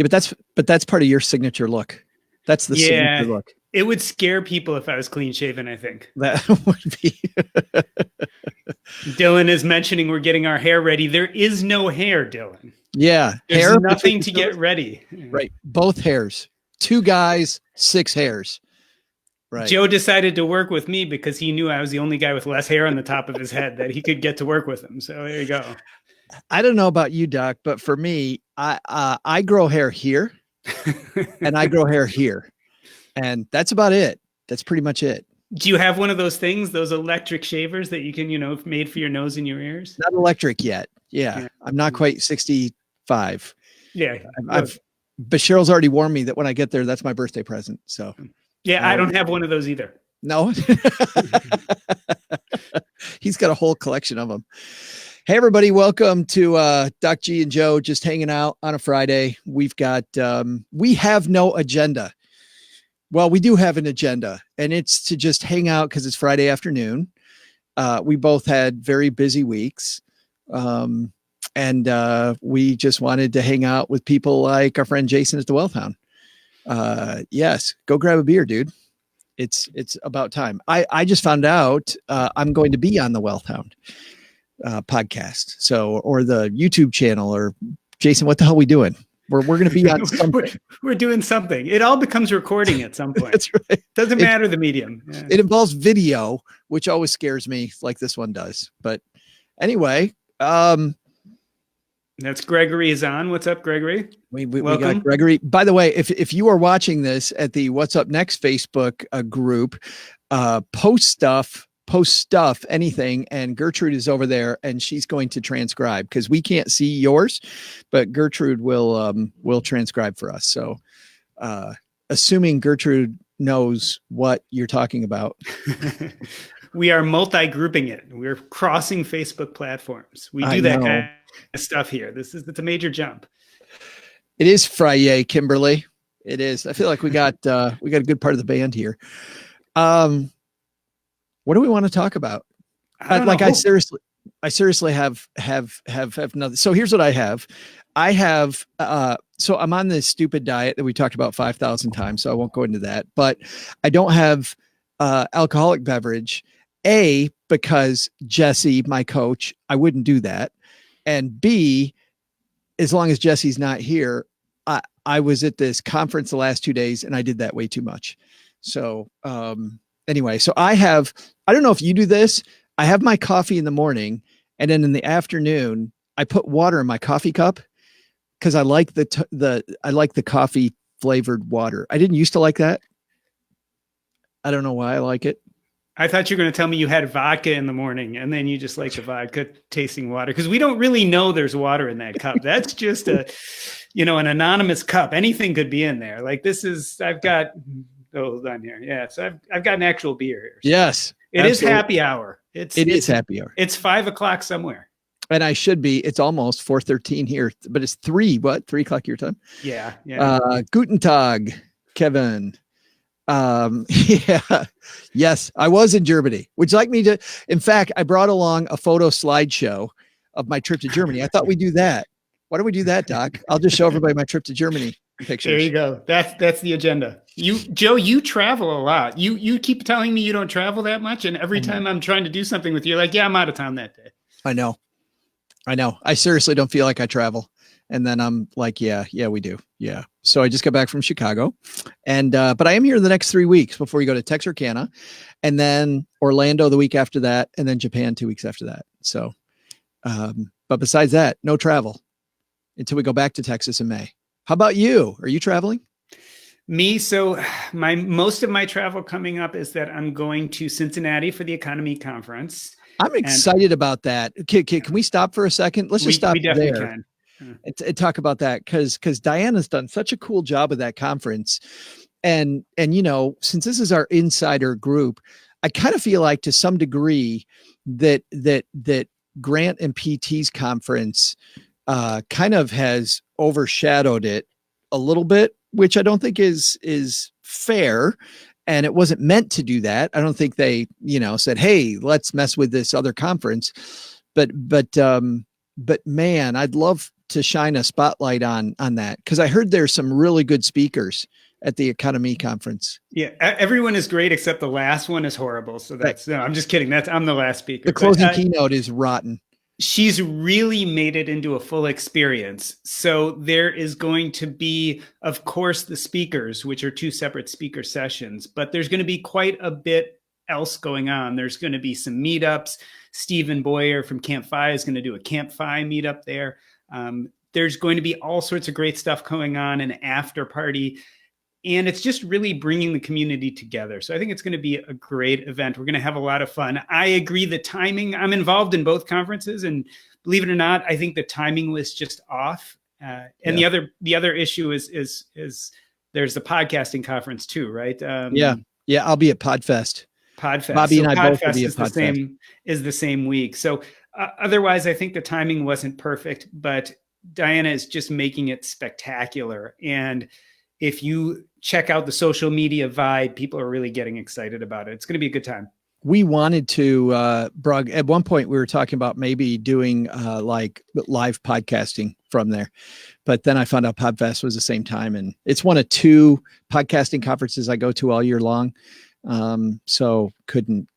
Yeah, but that's part of your signature look. That's the signature look. It would scare people if I was clean shaven, I think. That would be. Dylan is mentioning we're getting our hair ready. There is no hair, Dylan. Yeah. There's hair nothing to get ready. Right. Both hairs. 2 guys, 6 hairs. Right. Joe decided to work with me because he knew I was the only guy with less hair on the top of his head that he could get to work with him. So there you go. I don't know about you, Doc, but for me, I grow hair here and I grow hair here. And that's about it. That's pretty much it. Do you have one of those things, those electric shavers that you can, made for your nose and your ears? Not electric yet. Yeah. I'm not quite 65. Yeah. But Cheryl's already warned me that when I get there, that's my birthday present. So yeah, I don't have one of those either. No. He's got a whole collection of them. Hey, everybody. Welcome to Doc G and Joe just hanging out on a Friday. We've got, we have no agenda. Well, we do have an agenda, and it's to just hang out because it's Friday afternoon. We both had very busy weeks, and we just wanted to hang out with people like our friend Jason at the Wealth Hound. Yes, go grab a beer, dude. It's about time. I just found out I'm going to be on the Wealth Hound podcast, or the YouTube channel. Or Jason, what the hell are we doing? We're going to be on something. We're doing something. It all becomes recording at some point. That's right. Doesn't matter the medium. Yeah. It involves video, which always scares me, like this one does. But anyway, that's Gregory is on. What's up, Gregory? We got Gregory. By the way, if you are watching this at the What's Up Next Facebook group, post stuff, anything, and Gertrude is over there and she's going to transcribe because we can't see yours, but Gertrude will transcribe for us. So assuming Gertrude knows what you're talking about. We are multi-grouping it. We're crossing Facebook platforms. We do that kind of stuff here. It's a major jump. It is Friday, Kimberly. It is. I feel like we got a good part of the band here. What do we want to talk about? I seriously have nothing. So here's what I have. So I'm on this stupid diet that we talked about 5,000 times. So I won't go into that, but I don't have alcoholic beverage, because Jesse, my coach, I wouldn't do that. And B, as long as Jesse's not here, I was at this conference the last 2 days and I did that way too much. So, anyway, so I don't know if you do this. I have my coffee in the morning and then in the afternoon, I put water in my coffee cup because I like the coffee flavored water. I didn't used to like that. I don't know why I like it. I thought you were going to tell me you had vodka in the morning and then you just like the vodka tasting water because we don't really know there's water in that cup. That's just an anonymous cup. Anything could be in there. Like I've got on here. Yeah. So I've got an actual beer here. So yes. It is happy hour. It is happy hour. It's 5:00 somewhere. And I should be, it's almost 4:13 here, but it's 3 o'clock your time? Yeah. Guten Tag, Kevin. Yeah. Yes, I was in Germany. Would you like me to, in fact, I brought along a photo slideshow of my trip to Germany. I thought we'd do that. Why don't we do that, Doc? I'll just show everybody my trip to Germany pictures. There you go. That's the agenda. Joe, you travel a lot. You keep telling me you don't travel that much. And every time I'm trying to do something with you, you're like, yeah, I'm out of town that day. I know. I seriously don't feel like I travel. And then I'm like, yeah, we do. Yeah. So I just got back from Chicago and, but I am here the next 3 weeks before we go to Texarkana and then Orlando the week after that. And then Japan 2 weeks after that. So, but besides that, no travel until we go back to Texas in May. How about you? Are you traveling? Me. So most of my travel coming up is that I'm going to Cincinnati for the Economy Conference. I'm excited about that. Can we stop for a second? Let's just stop we definitely there. Can. And talk about that because Diana's done such a cool job of that conference. And since this is our insider group, I kind of feel like to some degree that Grant and PT's conference kind of has overshadowed it a little bit, which I don't think is fair. And it wasn't meant to do that. I don't think they, said, hey, let's mess with this other conference. But man, I'd love to shine a spotlight on that, because I heard there's some really good speakers at the Economy Conference. Yeah, everyone is great except the last one is horrible. So that's no, I'm just kidding. I'm the last speaker. The closing keynote is rotten. She's really made it into a full experience. So there is going to be, of course, the speakers, which are 2 separate speaker sessions, but there's going to be quite a bit else going on. There's going to be some meetups. Stephen Boyer from Camp FI is going to do a Camp FI meetup there. There's going to be all sorts of great stuff going on, an after party. And it's just really bringing the community together. So I think it's going to be a great event. We're going to have a lot of fun. I agree the timing, I'm involved in both conferences, and believe it or not, I think the timing was just off. And the other issue is there's the podcasting conference too, right? Yeah. I'll be at Podfest. Bobby so and I Podfest both will be at Podfest. Is the same week. So otherwise, I think the timing wasn't perfect, but Diana is just making it spectacular. And if you check out the social media vibe, people are really getting excited about it. It's going to be a good time. We wanted to, Brug, at one point we were talking about maybe doing like live podcasting from there, but then I found out Podfest was the same time, and it's one of 2 podcasting conferences I go to all year long. So couldn't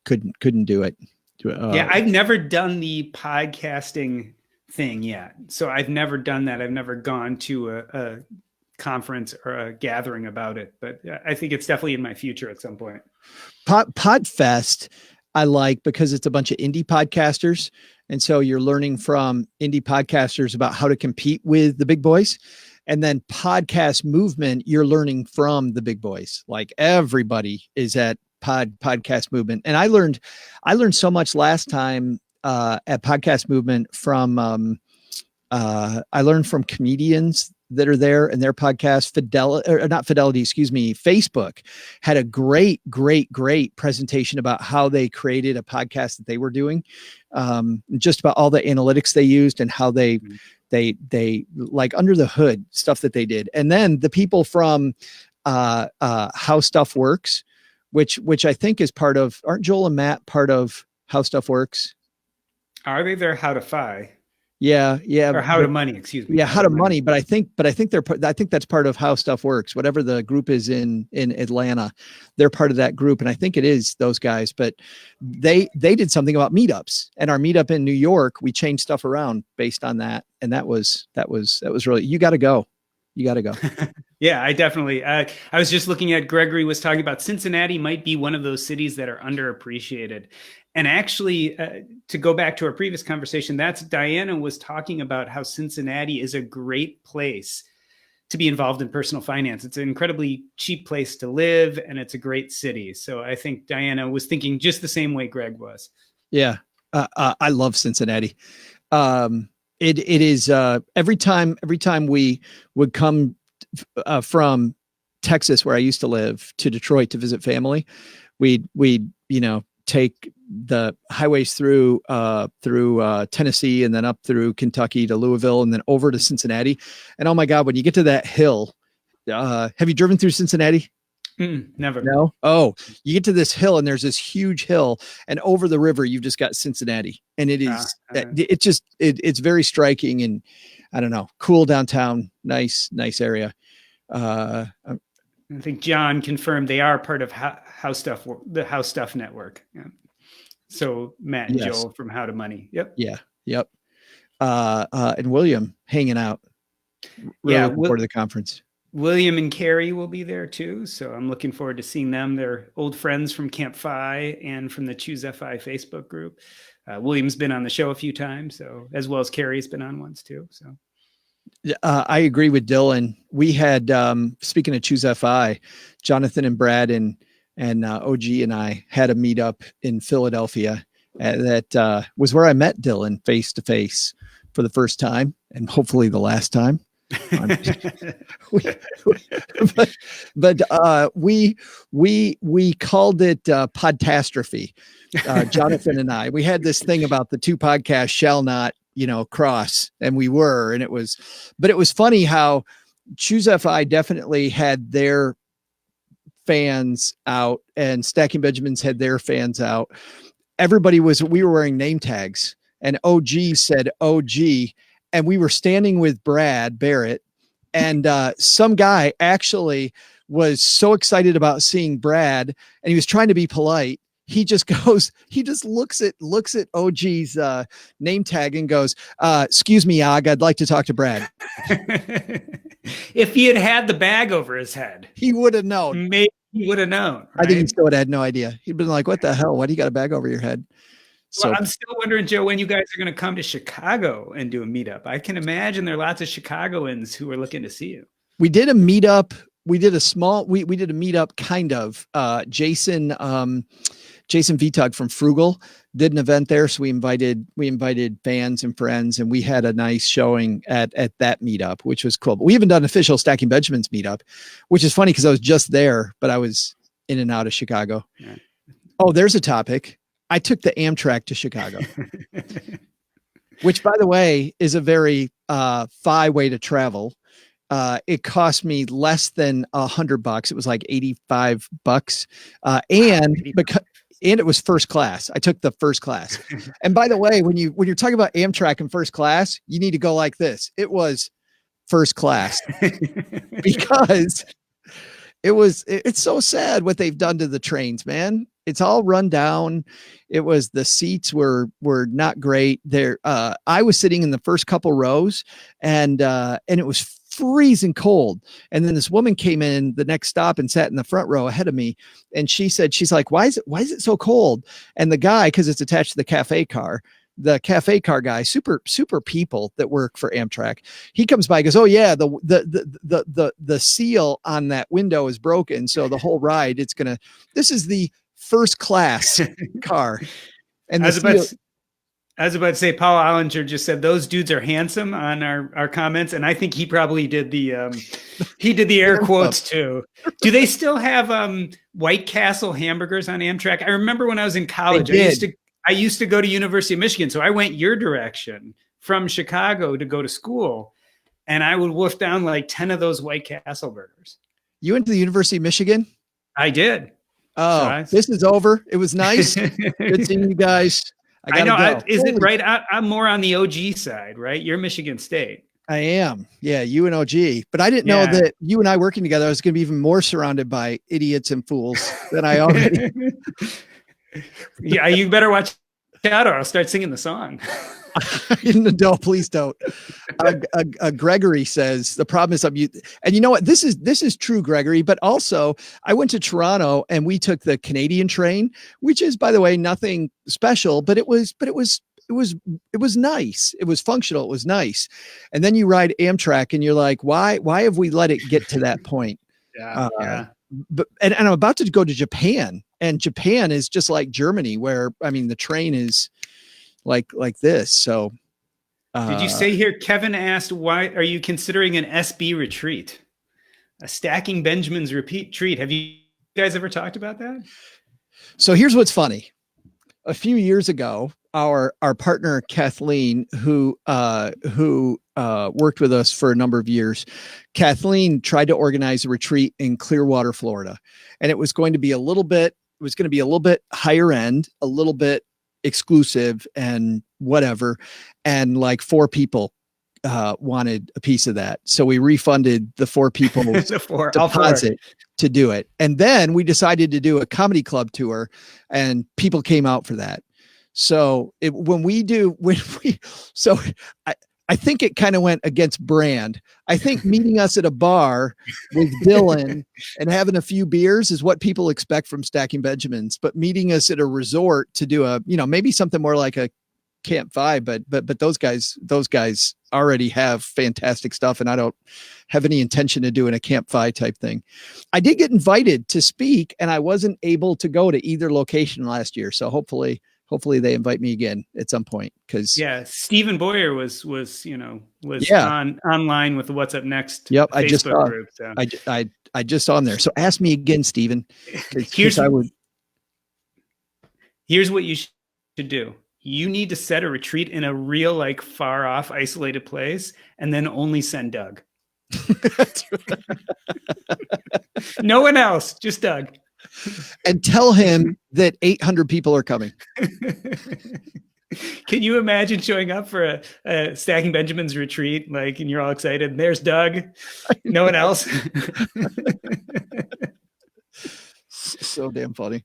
do it. Yeah, I've never done the podcasting thing yet. So I've never done that. I've never gone to a conference or a gathering about it, but I think it's definitely in my future at some point. Podfest I like because it's a bunch of indie podcasters. And so you're learning from indie podcasters about how to compete with the big boys. And then Podcast Movement, you're learning from the big boys. Like everybody is at Podcast Movement. And I learned so much last time at Podcast Movement from I learned from comedians that are there and their podcast. Facebook had a great presentation about how they created a podcast that they were doing, just about all the analytics they used and how they like under the hood stuff that they did. And then the people from How Stuff Works, which I think is part of, aren't Joel and Matt part of How Stuff Works? Are they there? How to Fi? Yeah. Or How to Money, excuse me. Yeah, How to Money. But I think that's part of How Stuff Works. Whatever the group is in Atlanta, they're part of that group, and I think it is those guys. But they did something about meetups, and our meetup in New York, we changed stuff around based on that, and that was really, you got to go. Yeah, I definitely. I was just looking at, Gregory was talking about Cincinnati might be one of those cities that are underappreciated. And actually, to go back to our previous conversation, that's Diana was talking about how Cincinnati is a great place to be involved in personal finance. It's an incredibly cheap place to live, and it's a great city. So I think Diana was thinking just the same way Greg was. Yeah, I love Cincinnati. It is every time we would come from Texas, where I used to live, to Detroit to visit family, we'd take the highways through Tennessee and then up through Kentucky to Louisville and then over to Cincinnati. And oh my God, when you get to that hill, have you driven through Cincinnati? Never. No. Oh, you get to this hill and there's this huge hill, and over the river, you've just got Cincinnati, and it is, it's very striking, and I don't know, cool downtown, nice area. I think John confirmed they are part of How Stuff, the How Stuff Network. Yeah. So Matt and Joel from How to Money. Yep. Yeah. Yep. And William hanging out. Really looking forward to the conference. William and Carrie will be there too. So I'm looking forward to seeing them. They're old friends from Camp FI and from the Choose FI Facebook group. William's been on the show a few times, so as well as Carrie's been on once too. So I agree with Dylan. We had, speaking of Choose FI, Jonathan and Brad and OG and I had a meetup in Philadelphia that was where I met Dylan face to face for the first time, and hopefully the last time. but we called it podtastrophe. Jonathan and I, we had this thing about the 2 podcasts shall not, cross, and we were, and it was funny how Choose FI definitely had their fans out, and Stacking Benjamins had their fans out. We were wearing name tags, and OG said OG, and we were standing with Brad Barrett, and some guy actually was so excited about seeing Brad, and he was trying to be polite. He just looks at OG's name tag and goes, excuse me, Og, I'd like to talk to Brad. If he had the bag over his head, he would have known. Maybe he would have known. Right? I think he still would have had no idea. He'd been like, what the hell? Why do you got a bag over your head? So well, I'm still wondering, Joe, when you guys are going to come to Chicago and do a meetup. I can imagine there are lots of Chicagoans who are looking to see you. We did a meetup. We did a meetup kind of. Jason Vitug from Frugal did an event there. So we invited fans and friends, and we had a nice showing at that meetup, which was cool. But we haven't done an official Stacking Benjamins meetup, which is funny because I was just there, but I was in and out of Chicago. Yeah. Oh, there's a topic. I took the Amtrak to Chicago, which, by the way, is a very fine way to travel. It cost me less than $100. It was like $85. And it was first class. I took the first class. And by the way, when you're talking about Amtrak in first class, you need to go like this. It was first class because it's so sad what they've done to the trains, man. It's all run down. The seats were not great there. I was sitting in the first couple rows, and it was freezing cold. And then this woman came in the next stop and sat in the front row ahead of me. And she's like, why is it so cold? And the guy, cause it's attached to the cafe car guy, super people that work for Amtrak. He comes by, goes, oh yeah, the seal on that window is broken. So the whole ride, this is the first class car. And I was about to say, Paul Ollinger just said those dudes are handsome on our comments, and I think he probably did the air quotes too. Do they still have White Castle hamburgers on Amtrak? I remember when I was in college, I used to go to University of Michigan, so I went your direction from Chicago to go to school, and I would wolf down like 10 of those White Castle burgers. You went to the University of Michigan? I did. Oh, this is over. It was nice. Good seeing you guys. I know. Is it right? I'm more on the OG side, right? You're Michigan State. I am. Yeah, you and OG. But I didn't know that you and I working together, I was going to be even more surrounded by idiots and fools than I already. Yeah, you better watch out or I'll start singing the song. No, please don't. Gregory says the problem is and you know what? This is true, Gregory. But also, I went to Toronto and we took the Canadian train, which is, by the way, nothing special, but it was nice. It was functional. It was nice. And then you ride Amtrak and you're like, why have we let it get to that point? Yeah. But I'm about to go to Japan, and Japan is just like Germany, where the train is like this. So did you say here, Kevin asked, why are you considering an SB retreat, a Stacking Benjamins retreat? Have you guys ever talked about that? So here's what's funny. A few years ago, our partner Kathleen, who worked with us for a number of years, Kathleen tried to organize a retreat in Clearwater, Florida, and it was going to be a little bit higher end, a little bit exclusive and whatever. And like 4 people wanted a piece of that. So we refunded the 4 people's deposit to do it. And then we decided to do a comedy club tour, and people came out for that. So I think it kind of went against brand. I think meeting us at a bar with Dylan and having a few beers is what people expect from Stacking Benjamins, but meeting us at a resort to do maybe something more like a Camp 5, but those guys already have fantastic stuff, and I don't have any intention of doing a Camp 5 type thing. I did get invited to speak, and I wasn't able to go to either location last year. So hopefully they invite me again at some point. Cause Stephen Boyer was online with the What's Up Next. Yep. Facebook group. So. I just on there. So ask me again, Stephen. Here's what you should do. You need to set a retreat in a real, like, far off, isolated place, and then only send Doug. No one else, just Doug. And tell him that 800 people are coming. Can you imagine showing up for a Stacking Benjamins retreat, like, and you're all excited? And there's Doug. No one else. So damn funny.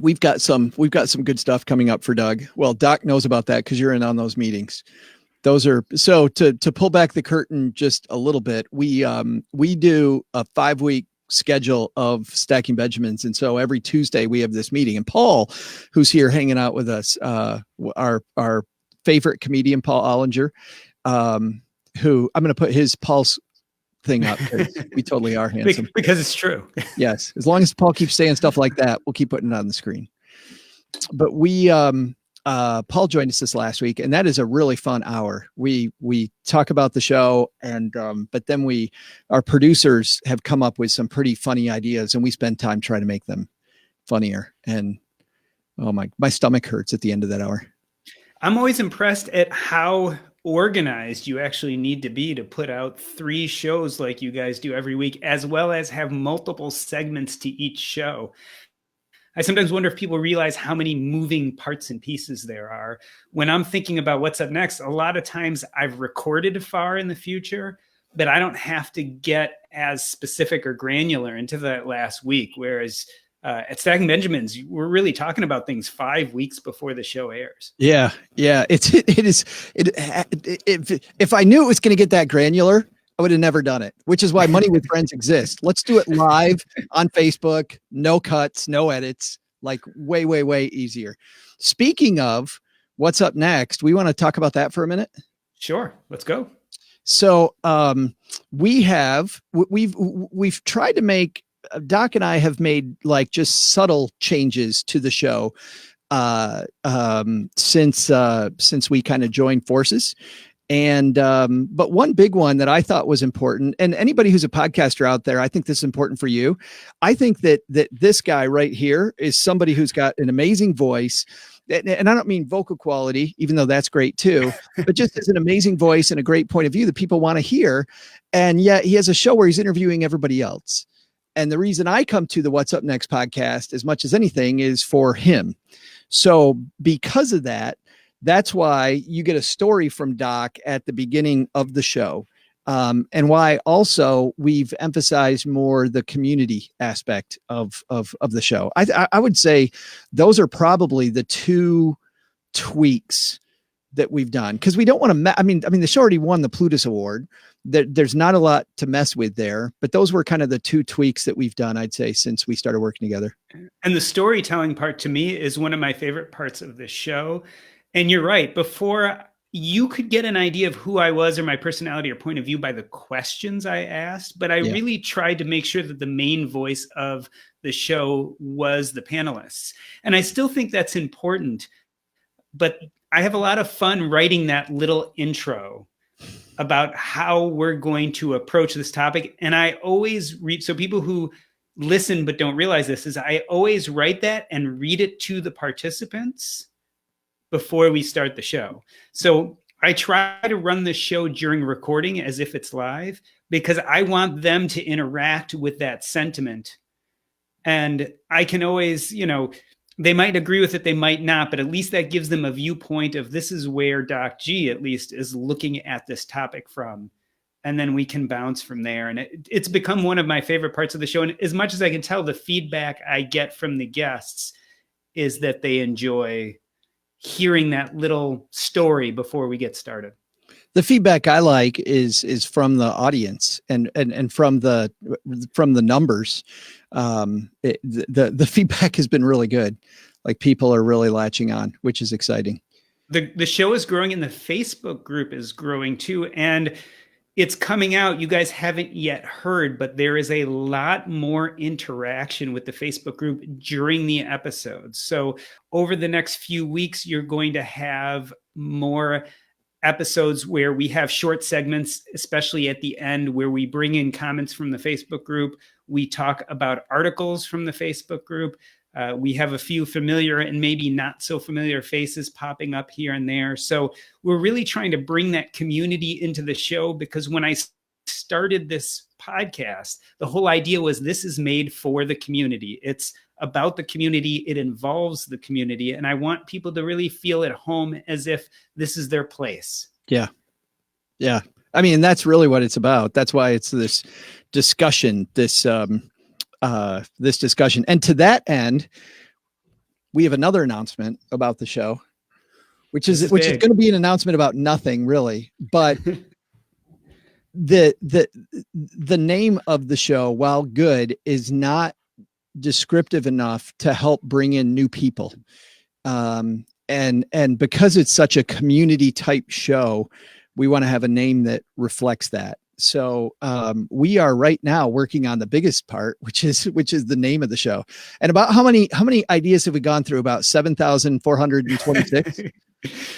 We've got some good stuff coming up for Doug. Well, Doc knows about that because you're in on those meetings. Those are so to pull back the curtain just a little bit. We do a 5-week schedule of Stacking Benjamins, and so every Tuesday we have this meeting. And Paul, who's here hanging out with us, our favorite comedian, Paul Ollinger, who I'm going to put his Paul's thing up because we totally are handsome. Because it's true. Yes, as long as Paul keeps saying stuff like that, we'll keep putting it on the screen. But we Paul joined us this last week, and that is a really fun hour. We talk about the show, and but then our producers have come up with some pretty funny ideas, and we spend time trying to make them funnier. And oh my stomach hurts at the end of that hour. I'm always impressed at how organized you actually need to be to put out 3 shows like you guys do every week, as well as have multiple segments to each show. I sometimes wonder if people realize how many moving parts and pieces there are. When I'm thinking about what's up next, a lot of times I've recorded far in the future, but I don't have to get as specific or granular into that last week. Whereas at Stacking Benjamins, we're really talking about things 5 weeks before the show airs. Yeah. It is. If I knew it was going to get that granular, I would have never done it, which is why Money with Friends exists. Let's do it live on Facebook. No cuts, no edits, like way, way, way easier. Speaking of what's up next, we want to talk about that for a minute. Sure. Let's go. So we've tried to make, Doc and I have made like just subtle changes to the show since we kind of joined forces. And but one big one that I thought was important, and anybody who's a podcaster out there, I think this is important for you. I think that this guy right here is somebody who's got an amazing voice. And I don't mean vocal quality, even though that's great too, but just as an amazing voice and a great point of view that people want to hear. And yet he has a show where he's interviewing everybody else. And the reason I come to the What's Up Next podcast as much as anything is for him. So because of that, that's why you get a story from Doc at the beginning of the show. And why also we've emphasized more the community aspect of the show. I would say those are probably the 2 tweaks that we've done, because we don't want to, I mean, the show already won the Plutus Award. There's not a lot to mess with there, but those were kind of the 2 tweaks that we've done, I'd say, since we started working together. And the storytelling part to me is one of my favorite parts of the show. And you're right. Before, you could get an idea of who I was or my personality or point of view by the questions I asked, but I really tried to make sure that the main voice of the show was the panelists. And I still think that's important, but I have a lot of fun writing that little intro about how we're going to approach this topic. And I always read, so people who listen but don't realize this, is I always write that and read it to the participants before we start the show. So I try to run the show during recording as if it's live, because I want them to interact with that sentiment. And I can always, they might agree with it, they might not, but at least that gives them a viewpoint of this is where Doc G at least is looking at this topic from. And then we can bounce from there. And it's become one of my favorite parts of the show. And as much as I can tell, the feedback I get from the guests is that they enjoy hearing that little story before we get started. The feedback I like is from the audience and from the numbers. The feedback has been really good. Like, people are really latching on, which is exciting. The show is growing, and the Facebook group is growing too. And it's coming out. You guys haven't yet heard, but there is a lot more interaction with the Facebook group during the episodes. So over the next few weeks, you're going to have more episodes where we have short segments, especially at the end, where we bring in comments from the Facebook group. We talk about articles from the Facebook group. We have a few familiar and maybe not so familiar faces popping up here and there. So we're really trying to bring that community into the show, because when I started this podcast, the whole idea was this is made for the community. It's about the community. It involves the community. And I want people to really feel at home as if this is their place. Yeah. Yeah. I mean, that's really what it's about. That's why it's this discussion, this discussion. And to that end, we have another announcement about the show, which is going to be an announcement about nothing really, but the name of the show, while good, is not descriptive enough to help bring in new people. And because it's such a community type show, we want to have a name that reflects that. So we are right now working on the biggest part, which is the name of the show. And about how many ideas have we gone through? About 7,426.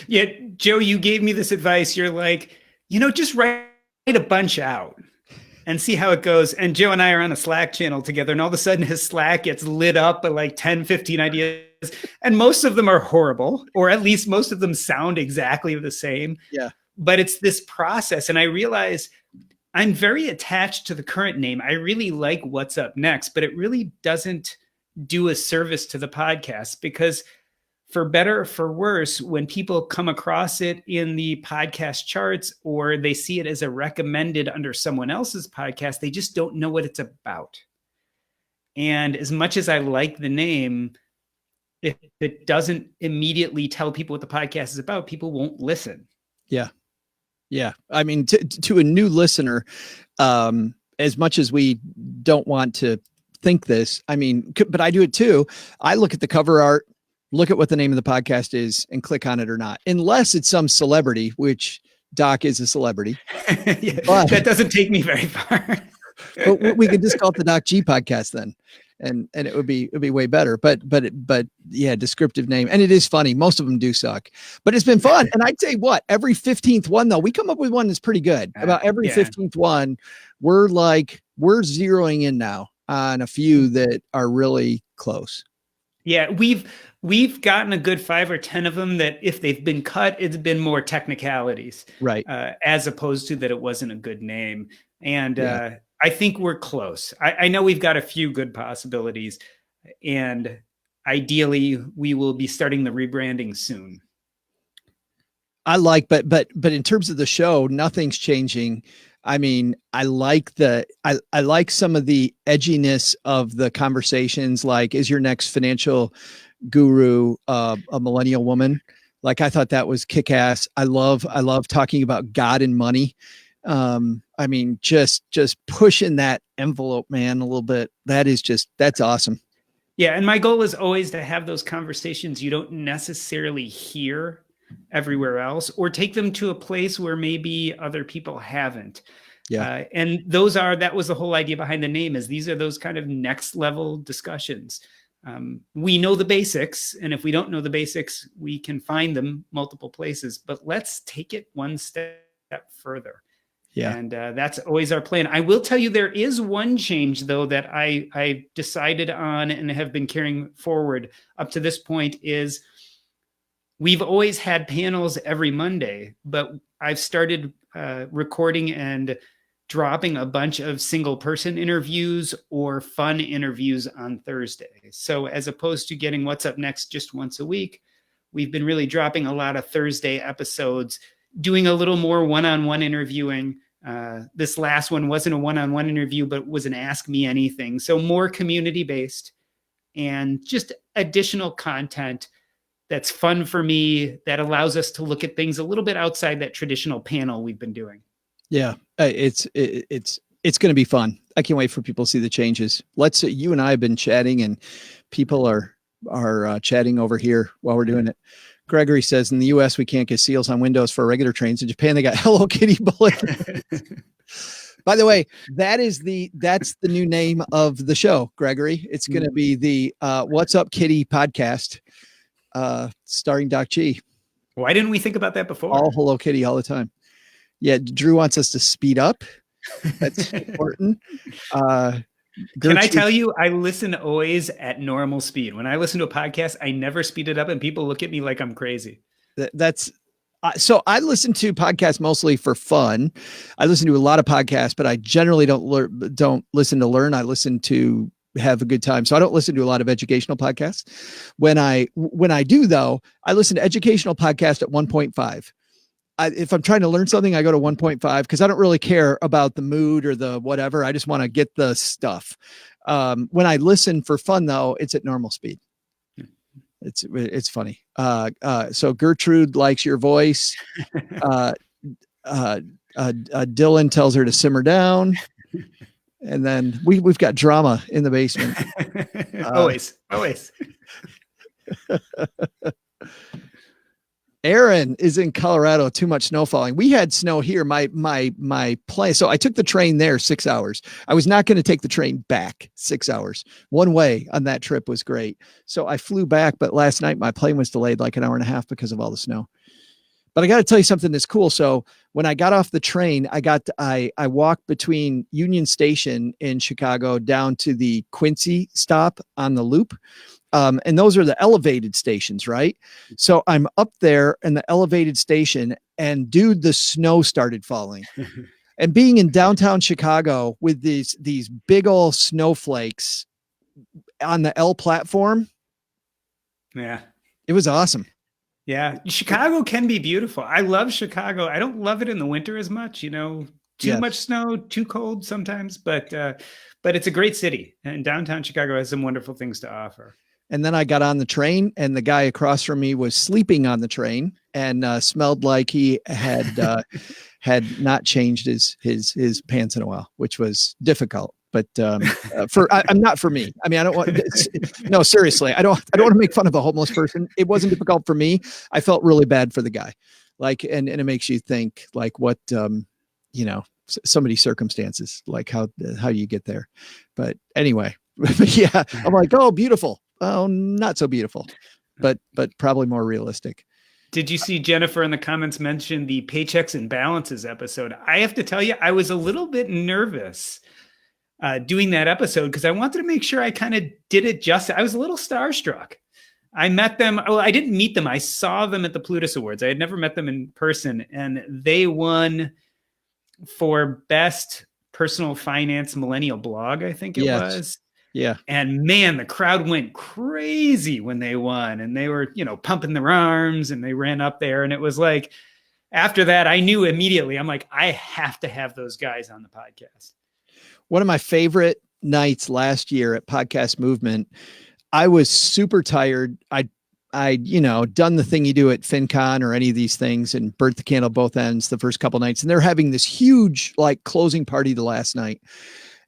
Yeah, Joe, you gave me this advice. You're like, just write a bunch out and see how it goes. And Joe and I are on a Slack channel together, and all of a sudden his Slack gets lit up by like 10, 15 ideas. And most of them are horrible, or at least most of them sound exactly the same. Yeah. But it's this process. And I realize I'm very attached to the current name. I really like What's Up Next, but it really doesn't do a service to the podcast, because for better or for worse, when people come across it in the podcast charts or they see it as a recommended under someone else's podcast, they just don't know what it's about. And as much as I like the name, if it doesn't immediately tell people what the podcast is about, people won't listen. Yeah. Yeah. I mean, to a new listener, as much as we don't want to think this, I mean, but I do it too. I look at the cover art, look at what the name of the podcast is, and click on it or not, unless it's some celebrity, which Doc is a celebrity. Yeah, that doesn't take me very far. But we could just call it the Doc G podcast then. And it would be way better, but yeah, descriptive name. And it is funny. Most of them do suck, but it's been fun. And I'd say every 15th one though, we come up with one that's pretty good. About every 15th one, we're zeroing in now on a few that are really close. Yeah. We've gotten a good 5 or 10 of them that if they've been cut, it's been more technicalities, right? As opposed to that it wasn't a good name. And, I think we're close. I know we've got a few good possibilities, and ideally we will be starting the rebranding soon. I like, but in terms of the show, nothing's changing. I mean, I like I like some of the edginess of the conversations. Like, is your next financial guru a millennial woman? Like, I thought that was kick ass. I love talking about God and money. I mean, just pushing that envelope, man, a little bit. That's awesome. Yeah. And my goal is always to have those conversations you don't necessarily hear everywhere else, or take them to a place where maybe other people haven't. Yeah. And that was the whole idea behind the name, is these are those kind of next level discussions. We know the basics, and if we don't know the basics, we can find them multiple places, but let's take it one step further. Yeah. And that's always our plan. I will tell you, there is one change, though, that I decided on and have been carrying forward up to this point. Is we've always had panels every Monday, but I've started recording and dropping a bunch of single person interviews or fun interviews on Thursday. So as opposed to getting What's Up Next just once a week, we've been really dropping a lot of Thursday episodes, doing a little more one-on-one interviewing. This last one wasn't a one-on-one interview, but was an Ask Me Anything. So more community-based and just additional content that's fun for me, that allows us to look at things a little bit outside that traditional panel we've been doing. Yeah, it's going to be fun. I can't wait for people to see the changes. You and I have been chatting, and people are chatting over here while we're doing it. Gregory says, in the US, we can't get seals on windows for regular trains. In Japan, they got Hello Kitty bullet. By the way, that's the new name of the show, Gregory. It's going to be the What's Up Kitty podcast, starring Doc G. Why didn't we think about that before? All Hello Kitty all the time. Yeah, Drew wants us to speed up. That's important. Can I tell you, I listen always at normal speed. When I listen to a podcast, I never speed it up, and people look at me like I'm crazy. So I listen to podcasts mostly for fun. I listen to a lot of podcasts, but I generally don't listen to learn. I listen to have a good time. So I don't listen to a lot of educational podcasts. When I do though, I listen to educational podcast at 1.5. If I'm trying to learn something, I go to 1.5 because I don't really care about the mood or the whatever. I just want to get the stuff. When I listen for fun though, it's at normal speed. It's funny. So Gertrude likes your voice. Dylan tells her to simmer down. And then we've got drama in the basement. Always. Aaron is in Colorado. Too much snow falling. We had snow here. My plane. So I took the train there 6 hours. I was not going to take the train back 6 hours. One way on that trip was great. So I flew back, but last night my plane was delayed like an hour and a half because of all the snow. But I got to tell you something that's cool. So when I got off the train, I walked between Union Station in Chicago down to the Quincy stop on the loop. And those are the elevated stations, right? So I'm up there in the elevated station and dude, the snow started falling. And being in downtown Chicago with these big old snowflakes on the L platform. Yeah. It was awesome. Yeah. Chicago can be beautiful. I love Chicago. I don't love it in the winter as much, too much snow, too cold sometimes, but it's a great city, and downtown Chicago has some wonderful things to offer. And then I got on the train and the guy across from me was sleeping on the train and smelled like he had not changed his pants in a while, which was difficult. But I'm not for me. I mean, I don't want. No, seriously, I don't want to make fun of a homeless person. It wasn't difficult for me. I felt really bad for the guy. Like, and it makes you think, like, what somebody's circumstances, like how you get there. But anyway, yeah, I'm like, oh, beautiful. Oh, not so beautiful, but probably more realistic. Did you see Jennifer in the comments mention the Paychecks and Balances episode? I have to tell you, I was a little bit nervous doing that episode because I wanted to make sure I kind of did it justice. I was a little starstruck. I met them. Well, I didn't meet them. I saw them at the Plutus Awards. I had never met them in person, and they won for Best Personal Finance Millennial Blog, I think it was. Yeah. And man, the crowd went crazy when they won, and they were, pumping their arms, and they ran up there. And it was like, after that, I knew immediately, I'm like, I have to have those guys on the podcast. One of my favorite nights last year at Podcast Movement, I was super tired. I'd done the thing you do at FinCon or any of these things and burnt the candle both ends the first couple nights. And they're having this huge like closing party the last night.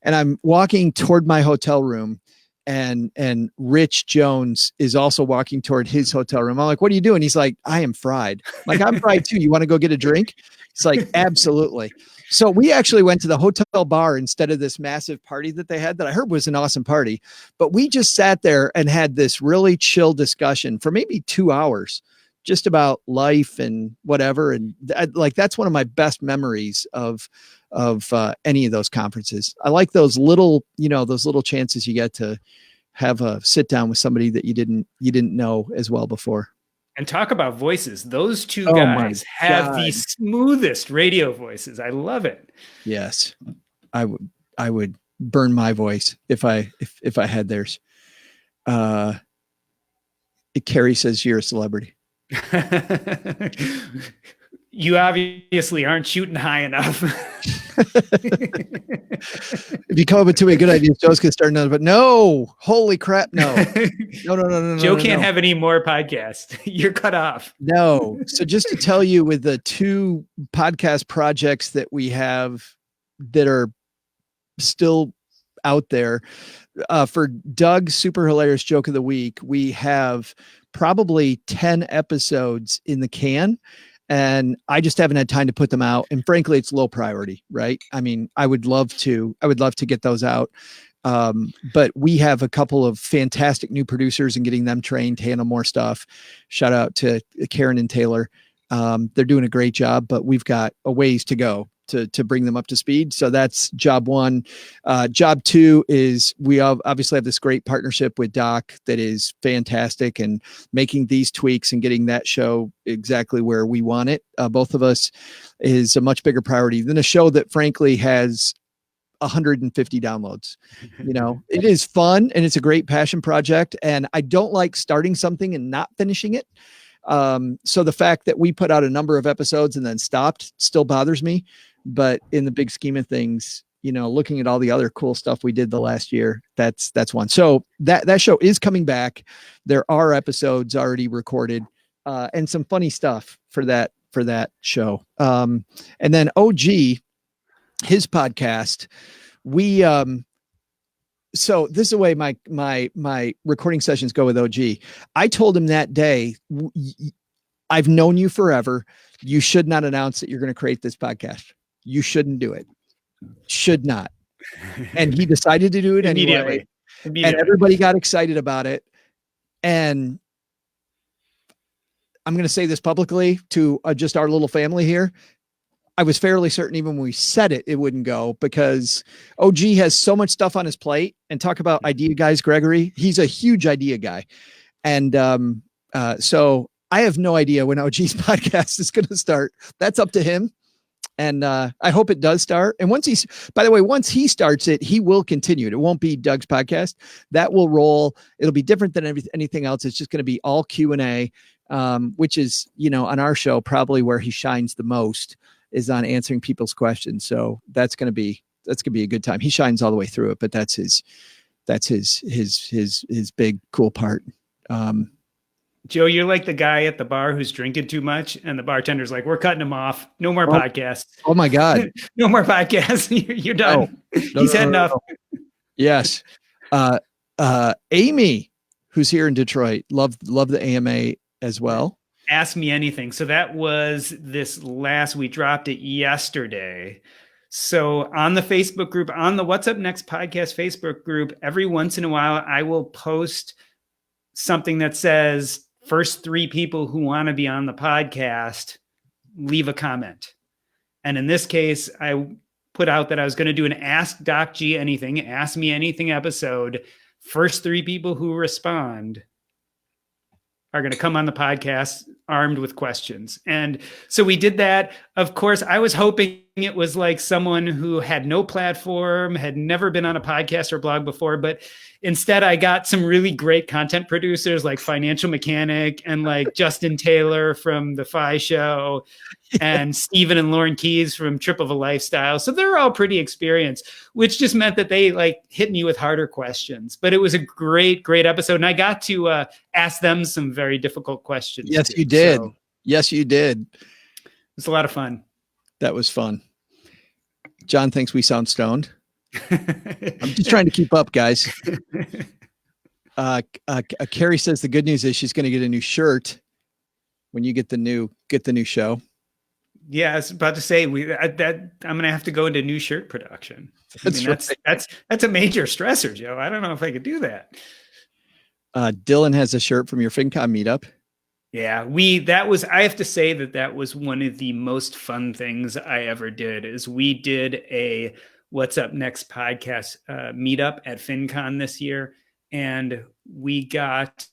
And I'm walking toward my hotel room and Rich Jones is also walking toward his hotel room. I'm like, what are you doing? He's like, I am fried. I'm like, I'm fried too. You want to go get a drink? It's like, absolutely. So we actually went to the hotel bar instead of this massive party that they had that I heard was an awesome party. But we just sat there and had this really chill discussion for maybe 2 hours, just about life and whatever. And that's one of my best memories of any of those conferences. I like those little chances you get to have a sit down with somebody that you didn't know as well before. And talk about voices. Those two guys have the smoothest radio voices. I love it. Yes. I would burn my voice if I had theirs. Carrie says you're a celebrity. You obviously aren't shooting high enough. If you come up with too many good ideas, Joe's gonna start another. But no, holy crap, no. Joe can't have any more podcasts. You're cut off. No. So just to tell you, with the 2 podcast projects that we have that are still out there, for Doug's Super Hilarious Joke of the Week, we have probably 10 episodes in the can. And I just haven't had time to put them out. And frankly, it's low priority, right? I mean, I would love to get those out. But we have a couple of fantastic new producers and getting them trained to handle more stuff. Shout out to Karen and Taylor. They're doing a great job, but we've got a ways to go to bring them up to speed. So that's job 1. Job 2 is we obviously have this great partnership with Doc that is fantastic, and making these tweaks and getting that show exactly where we want it. Both of us is a much bigger priority than a show that frankly has 150 downloads. You know, it is fun and it's a great passion project. And I don't like starting something and not finishing it. So the fact that we put out a number of episodes and then stopped still bothers me. But in the big scheme of things, you know, looking at all the other cool stuff we did the last year, that's one. So that show is coming back. There are episodes already recorded, and some funny stuff for that show. And then OG, his podcast, we, so this is the way my recording sessions go with OG. I told him that day, I've known you forever. You should not announce that you're going to create this podcast. You shouldn't do it. Should not. And he decided to do it anyway. Immediately. And everybody got excited about it. And I'm going to say this publicly to just our little family here. I was fairly certain even when we said it, it wouldn't go, because OG has so much stuff on his plate. And talk about idea guys, Gregory. He's a huge idea guy. And so I have no idea when OG's podcast is going to start. That's up to him. And I hope it does start. And once once he starts it, he will continue it. It won't be Doug's podcast. That will roll. It'll be different than anything else. It's just going to be all Q&A, which is, you know, on our show, probably where he shines the most is on answering people's questions. So that's going to be a good time. He shines all the way through it, but that's his big, cool part. Joe, you're like the guy at the bar who's drinking too much, and the bartender's like, "We're cutting him off. No more podcasts." Oh my God. No more podcasts. You're done. He's had enough. Yes. Amy, who's here in Detroit, love the AMA as well. Ask Me Anything. So that was we dropped it yesterday. So on the Facebook group, on the What's Up Next podcast Facebook group, every once in a while, I will post something that says, first 3 people who want to be on the podcast, leave a comment. And in this case, I put out that I was going to do an Ask Doc G Anything, Ask Me Anything episode. First 3 people who respond are going to come on the podcast armed with questions. And so we did that. Of course, I was hoping it was like someone who had no platform, had never been on a podcast or blog before, but instead I got some really great content producers like Financial Mechanic and like Justin Taylor from The Fi Show and Stephen and Lauren Keys from Trip of a Lifestyle. So they're all pretty experienced, which just meant that they like hit me with harder questions. But it was a great episode. And I got to ask them some very difficult questions. Yes, too. You did. So, yes, you did. It was a lot of fun. That was fun. John thinks we sound stoned. I'm just trying to keep up, guys. Carrie says the good news is she's going to get a new shirt when you get the new show. Yeah, I was about to say I'm going to have to go into new shirt production. That's a major stressor, Joe. I don't know if I could do that. Dylan has a shirt from your FinCon meetup. Yeah, I have to say that was one of the most fun things I ever did. Is we did a What's Up Next podcast meetup at FinCon this year, and we got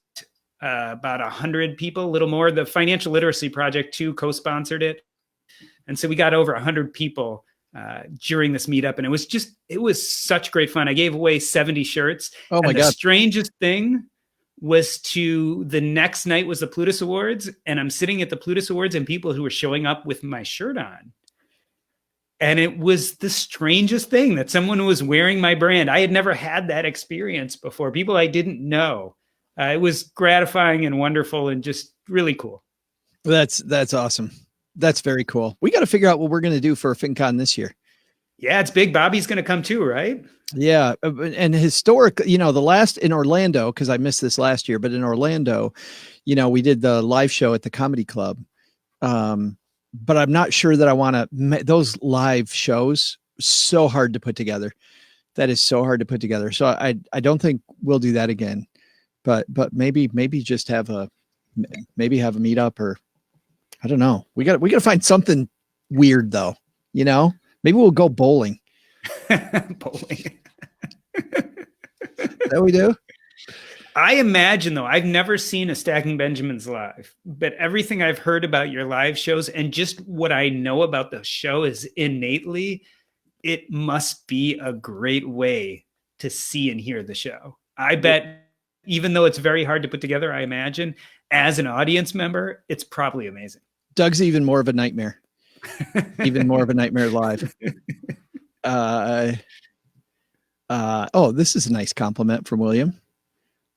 about 100 people, a little more. The Financial Literacy Project too co-sponsored it, and so we got over 100 people during this meetup, and it was such great fun. I gave away 70 shirts. Oh my God! The strangest thing was the next night was the Plutus Awards, and I'm sitting at the Plutus Awards and people who were showing up with my shirt on. And it was the strangest thing that someone was wearing my brand. I had never had that experience before. People I didn't know. It was gratifying and wonderful and just really cool. That's awesome. That's very cool. We got to figure out what we're going to do for FinCon this year. Yeah, it's big. Bobby's going to come too, right? Yeah. And historic, the last in Orlando, because I missed this last year, but in Orlando, we did the live show at the Comedy Club. But I'm not sure that I want to, those live shows, so hard to put together. That is so hard to put together. So I don't think we'll do that again, but maybe just have a meetup, or I don't know. We got to find something weird though, maybe we'll go bowling. Bowling. That we do. I imagine, though, I've never seen a Stacking Benjamins live, but everything I've heard about your live shows and just what I know about the show is innately it must be a great way to see and hear the show. I bet, even though it's very hard to put together, I imagine as an audience member, it's probably amazing. Doug's even more of a nightmare. Even more of a nightmare live. This is a nice compliment from William.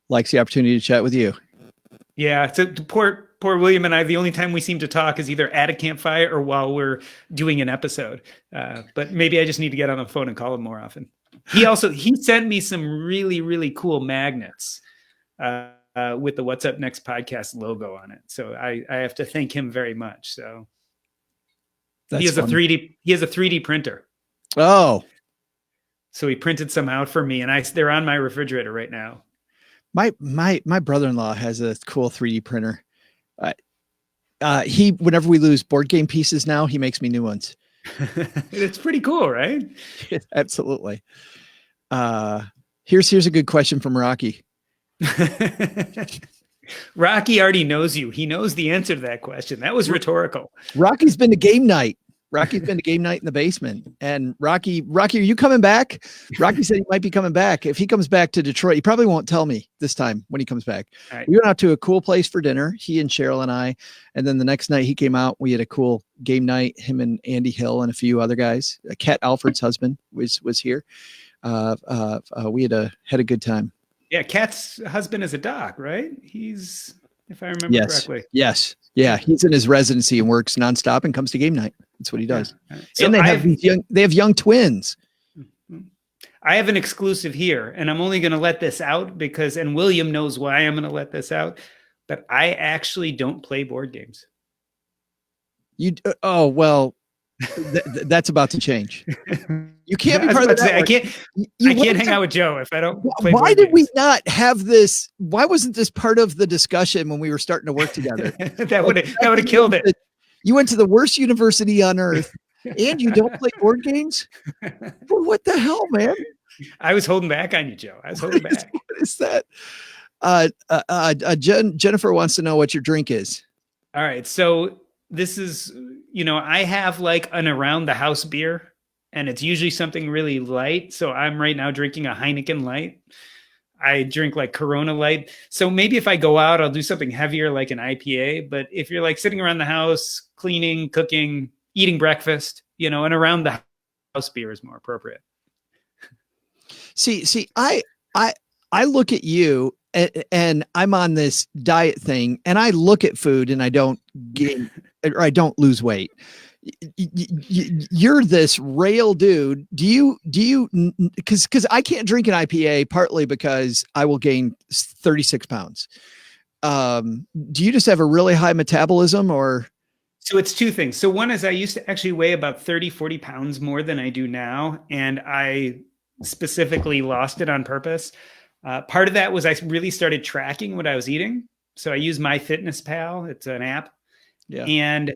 Likes the opportunity to chat with you. Yeah, so poor William and I, the only time we seem to talk is either at a campfire or while we're doing an episode. But maybe I just need to get on the phone and call him more often. He sent me some really, really cool magnets with the What's Up Next podcast logo on it. So I have to thank him very much. So he has a 3D printer. Oh, so he printed some out for me, and they're on my refrigerator right now. My brother-in-law has a cool 3D printer. Whenever we lose board game pieces now, he makes me new ones. It's pretty cool, right? Absolutely. Here's a good question from Rocky. Rocky already knows you. He knows the answer to that question. That was rhetorical. Rocky's been to game night. Rocky's been to game night in the basement. And Rocky, are you coming back? Rocky said he might be coming back. If he comes back to Detroit, he probably won't tell me this time when he comes back. Right. We went out to a cool place for dinner, he and Cheryl and I. And then the next night he came out. We had a cool game night, him and Andy Hill and a few other guys. Kat Alfred's husband was here. We had a good time. Yeah, Kat's husband is a doc, right? He's, if I remember correctly. Yes. Yeah, he's in his residency and works nonstop and comes to game night. That's what he does. Yeah. So and they have young twins. I have an exclusive here, and I'm only going to let this out and William knows why I'm going to let this out, but I actually don't play board games. That's about to change. You can't be part of that. I can't hang out with Joe if I don't play Why board did games. we not have this? Why wasn't this part of the discussion when we were starting to work together? that would have killed it. You went to the worst university on earth and you don't play board games? Well, what the hell, man? I was holding back on you, Joe. I was holding back. What is that? Jennifer wants to know what your drink is. All right. So this is, I have like an around the house beer, and it's usually something really light. So I'm right now drinking a Heineken Light. I drink like Corona Light. So maybe if I go out, I'll do something heavier like an IPA. But if you're like sitting around the house, cleaning, cooking, eating breakfast, and around the house beer is more appropriate. See, I look at you and I'm on this diet thing and I look at food and I don't gain or I don't lose weight. You're this rail dude. Do you, cause I can't drink an IPA partly because I will gain 36 pounds. Do you just have a really high metabolism or? So it's two things. So one is I used to actually weigh about 30, 40 pounds more than I do now. And I specifically lost it on purpose. Part of that was I really started tracking what I was eating. So I use MyFitnessPal. It's an app. Yeah. And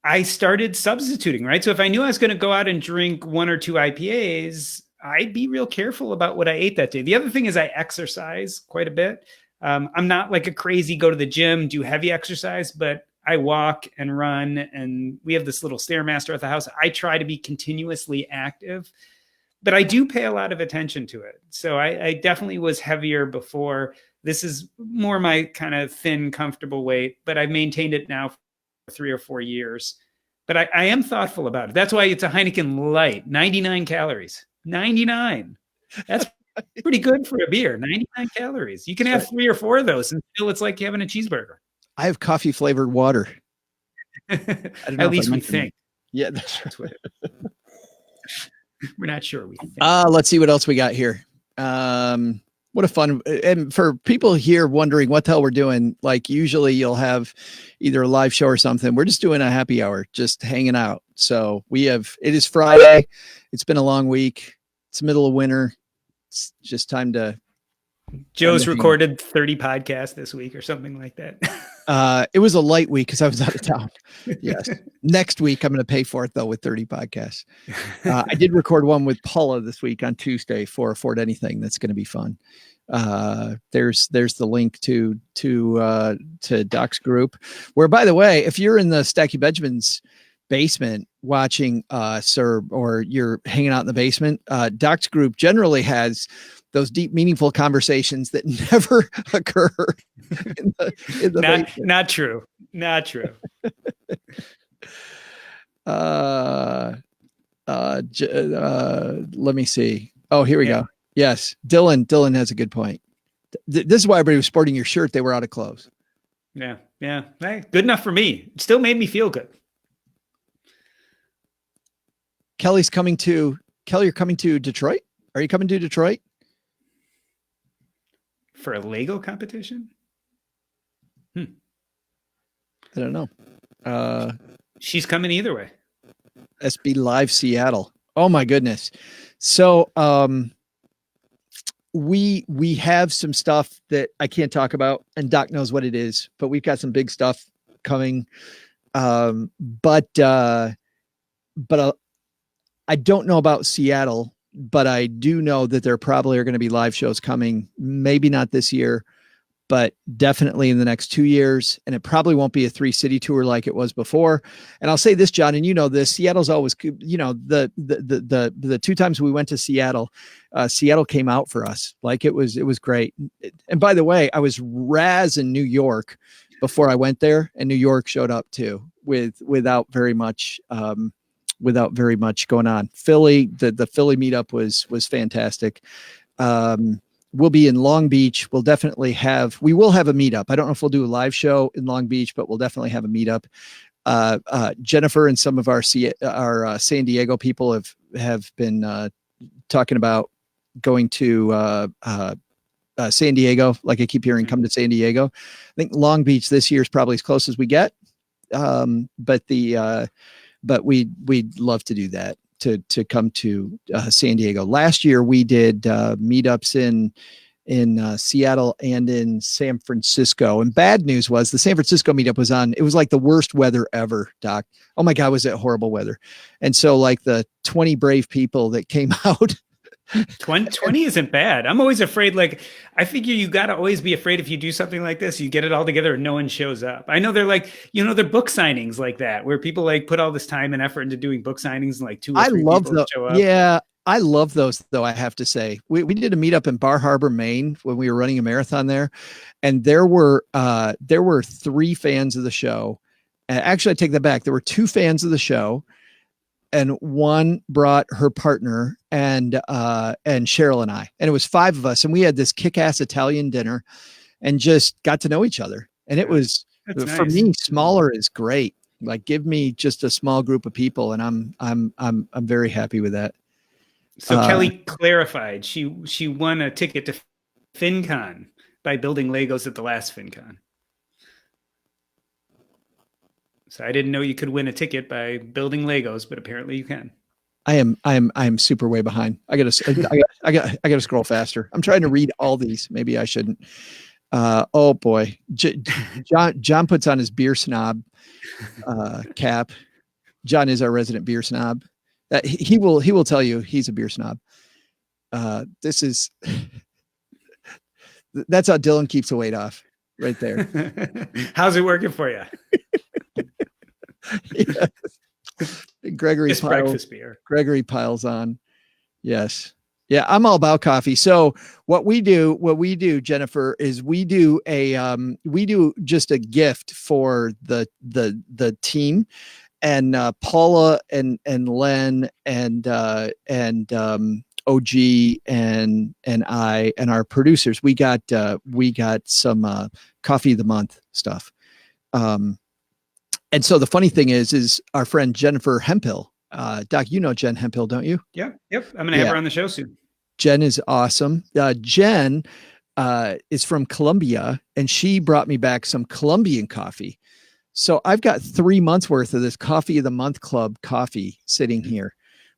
I started substituting, right? So if I knew I was going to go out and drink 1 or 2 IPAs, I'd be real careful about what I ate that day. The other thing is I exercise quite a bit. I'm not like a crazy go to the gym, do heavy exercise, but I walk and run, and we have this little Stairmaster at the house. I try to be continuously active, but I do pay a lot of attention to it. So I definitely was heavier before. This is more my kind of thin, comfortable weight, but I've maintained it now for 3 or 4 years. But I am thoughtful about it. That's why it's a Heineken Light, 99 calories. 99. That's pretty good for a beer. 99 calories. You can have 3 or 4 of those and still it's like having a cheeseburger. I have coffee flavored water. At least we think. Yeah, that's right. We're not sure. We think. Let's see what else we got here. What a fun, and for people here wondering what the hell we're doing, like usually you'll have either a live show or something. We're just doing a happy hour, just hanging out. So it is Friday. It's been a long week. It's the middle of winter. It's just time to. Joe's recorded 30 podcasts this week or something like that. It was a light week because I was out of town. Yes. Next week, I'm going to pay for it though with 30 podcasts. I did record one with Paula this week on Tuesday for Afford Anything. That's going to be fun. There's the link to Doc's group, where, by the way, if you're in the Stacky Benjamins basement watching us, or you're hanging out in the basement, Doc's group generally has those deep, meaningful conversations that never occur in the basement. Not true. Not true. Let me see. Oh, here we go. Yes. Dylan has a good point. This is why everybody was sporting your shirt. They were out of clothes. Yeah. Yeah. Hey, good enough for me. It still made me feel good. Kelly, you're coming to Detroit? Are you coming to Detroit? For a Lego competition? I don't know. She's coming either way. SB Live Seattle. Oh my goodness. So we have some stuff that I can't talk about, and Doc knows what it is, but we've got some big stuff coming. But I don't know about Seattle, but I do know that there probably are going to be live shows coming, maybe not this year, but definitely in the next 2 years. And it probably won't be a 3-city tour like it was before. And I'll say this, John, and you know this, Seattle's always, the 2 times we went to Seattle, Seattle came out for us. Like it was great. And by the way, I was razzing New York before I went there, and New York showed up too without very much going on. Philly, the Philly meetup was fantastic. We'll be in Long Beach. We will have a meetup. I don't know if we'll do a live show in Long Beach, but we'll definitely have a meetup. Jennifer and some of our San Diego people have been talking about going to San Diego. Like I keep hearing, come to San Diego. I think Long Beach this year is probably as close as we get. But we'd love to do that, to come to San Diego. Last year we did meetups in Seattle and in San Francisco. And bad news was the San Francisco meetup it was like the worst weather ever, Doc. Oh my God, was it horrible weather? And so like the 20 brave people that came out. 20 isn't bad. I'm always afraid. Like, I figure you got to always be afraid if you do something like this, you get it all together and no one shows up. I know they're like, they're book signings like that, where people like put all this time and effort into doing book signings and like 2 or 3 people show up. Yeah. I love those though. I have to say we did a meetup in Bar Harbor, Maine when we were running a marathon there. And there were 3 fans of the show. Actually, I take that back. There were 2 fans of the show, and one brought her partner and Cheryl and I, and it was 5 of us. And we had this kick-ass Italian dinner and just got to know each other. And it was, for me, smaller is great. Like, give me just a small group of people, and I'm very happy with that. So Kelly clarified she won a ticket to FinCon by building Legos at the last FinCon. So I didn't know you could win a ticket by building Legos, but apparently you can. I am super way behind. I gotta scroll faster. I'm trying to read all these. Maybe I shouldn't. Oh boy, John puts on his beer snob cap. John is our resident beer snob. He will tell you he's a beer snob. That's how Dylan keeps the weight off, right there. How's it working for you? Yes. Gregory piles on. Yes. Yeah, I'm all about coffee. So what we do, Jennifer, is we do just a gift for the team, and Paula and Len and OG and I and our producers, we got some coffee of the month stuff. And so the funny thing is our friend Jennifer Hemphill, Doc, you know Jen Hemphill, don't you? Yeah. Yep. I'm going to have her on the show soon. Jen is awesome. Jen is from Colombia, and she brought me back some Colombian coffee. So I've got 3 months worth of this coffee of the month club coffee sitting here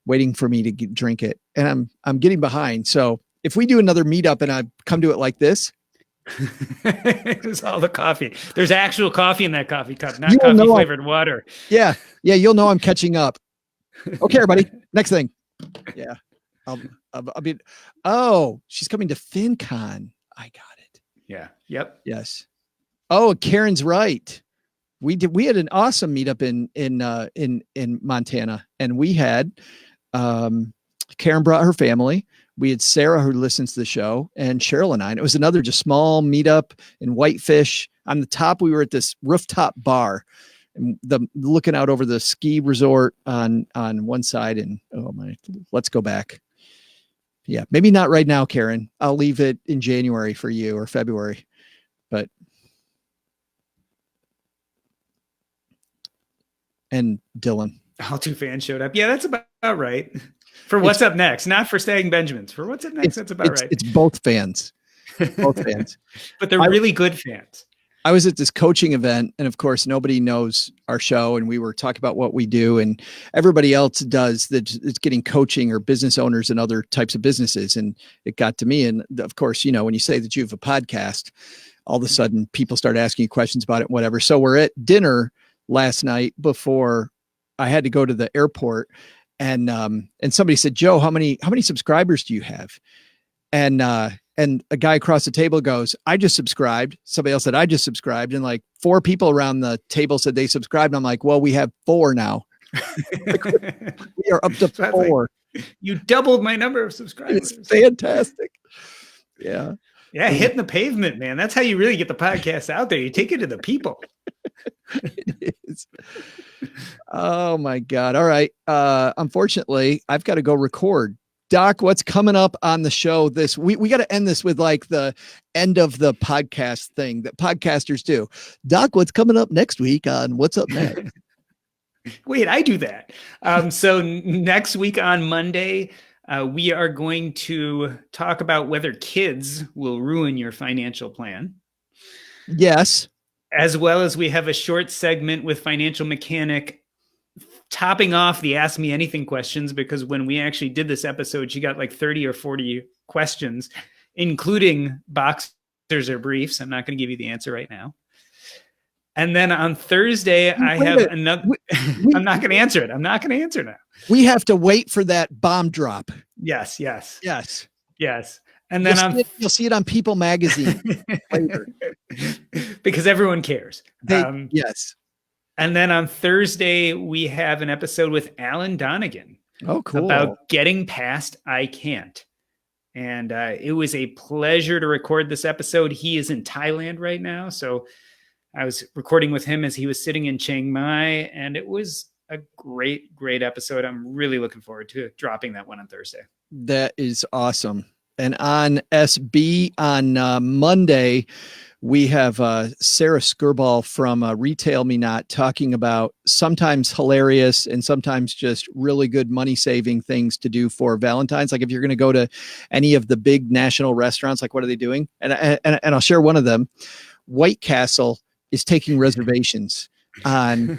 waiting for me to drink it. And I'm getting behind. So if we do another meetup and I come to it like this, it's all the coffee. There's actual coffee in that coffee cup, not coffee flavored water. Yeah. You'll know I'm catching up. Okay, everybody. Next thing. Yeah. I'll be. Oh, she's coming to FinCon. I got it. Yeah. Yep. Yes. Oh, Karen's right. We had an awesome meetup in Montana, and we had Karen brought her family. We had Sarah, who listens to the show, and Cheryl and I. And it was another just small meetup in Whitefish. On the top, we were at this rooftop bar, and looking out over the ski resort on one side. And let's go back. Yeah, maybe not right now, Karen. I'll leave it in January for you, or February. But and Dylan. All two fans showed up. Yeah, that's about right. For what's up next, not for Stag Benjamins. For what's up next, that's about right. It's both fans. Both fans. But they're really good fans. I was at this coaching event, and of course, nobody knows our show, and we were talking about what we do, and everybody else does that's getting coaching, or business owners and other types of businesses. And it got to me. And of course, when you say that you have a podcast, all of a sudden people start asking you questions about it, whatever. So we're at dinner last night before I had to go to the airport. And somebody said, Joe, how many subscribers do you have? And a guy across the table goes, I just subscribed. Somebody else said, I just subscribed. And like 4 people around the table said they subscribed. And I'm like, well, we have 4 now. We are up to 4. You doubled my number of subscribers. It's fantastic. Yeah. Yeah. Hitting the pavement, man. That's how you really get the podcast out there. You take it to the people. It is. Oh my God. All right. Unfortunately, I've got to go record. Doc, what's coming up on the show this we got to end this with like the end of the podcast thing that podcasters do. Doc, what's coming up next week on What's Up Next? Wait, I do that. So next week on Monday, we are going to talk about whether kids will ruin your financial plan. Yes. As well as we have a short segment with Financial Mechanic topping off the Ask Me Anything questions, because when we actually did this episode, she got like 30 or 40 questions, including boxers or briefs. I'm not going to give you the answer right now. And then on Thursday, I have another. I'm not going to answer it. I'm not going to answer now. We have to wait for that bomb drop. Yes. And then you'll see it on People Magazine later. Because everyone cares. Yes. And then on Thursday, we have an episode with Alan Donegan. Oh, cool. About getting past I can't. And it was a pleasure to record this episode. He is in Thailand right now. So I was recording with him as he was sitting in Chiang Mai. And it was a great, great episode. I'm really looking forward to dropping that one on Thursday. That is awesome. And on SB on Monday, we have Sarah Skirball from Retail Me Not talking about sometimes hilarious and sometimes just really good money saving things to do for Valentine's. Like if you're going to go to any of the big national restaurants, like what are they doing? And I'll share one of them. White Castle is taking reservations on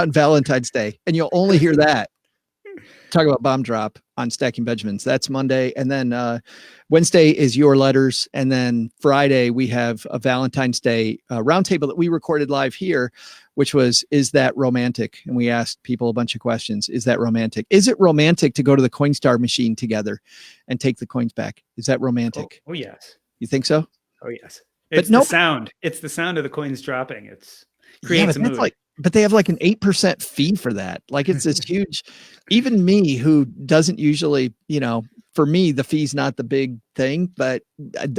Valentine's Day, and you'll only hear that. Talk about bomb drop on Stacking Benjamins. That's Monday. And then Wednesday is Your Letters. And then Friday, we have a Valentine's Day roundtable that we recorded live here, which was, is that romantic? And we asked people a bunch of questions. Is that romantic? Is it romantic to go to the Coinstar machine together and take the coins back? Is that romantic? Oh yes. You think so? Oh, yes. It's the sound. It's the sound of the coins dropping. It's creates a mood. But they have like an 8% fee for that. Like it's this huge, even me who doesn't usually, for me, the fee's not the big thing, but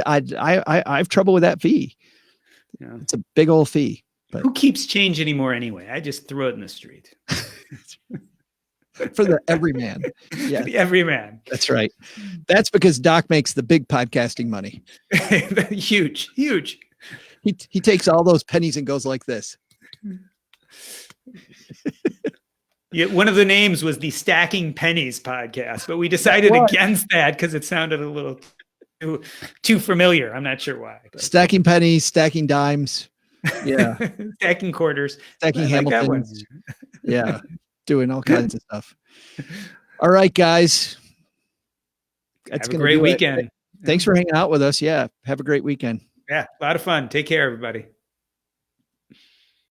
I have trouble with that fee. Yeah. It's a big old fee. But who keeps change anymore anyway? I just throw it in the street. For the everyman. Yeah. The everyman. That's right. That's because Doc makes the big podcasting money. Huge. He takes all those pennies and goes like this. Yeah, one of the names was the Stacking Pennies podcast, but we decided against that because it sounded a little too familiar. I'm not sure why. But. Stacking pennies, stacking dimes. Yeah. Stacking quarters. Stacking Hamiltons. Yeah. Doing all kinds of stuff. All right, guys. Have a great weekend. Thanks for hanging out with us. Yeah. Have a great weekend. Yeah. A lot of fun. Take care, everybody.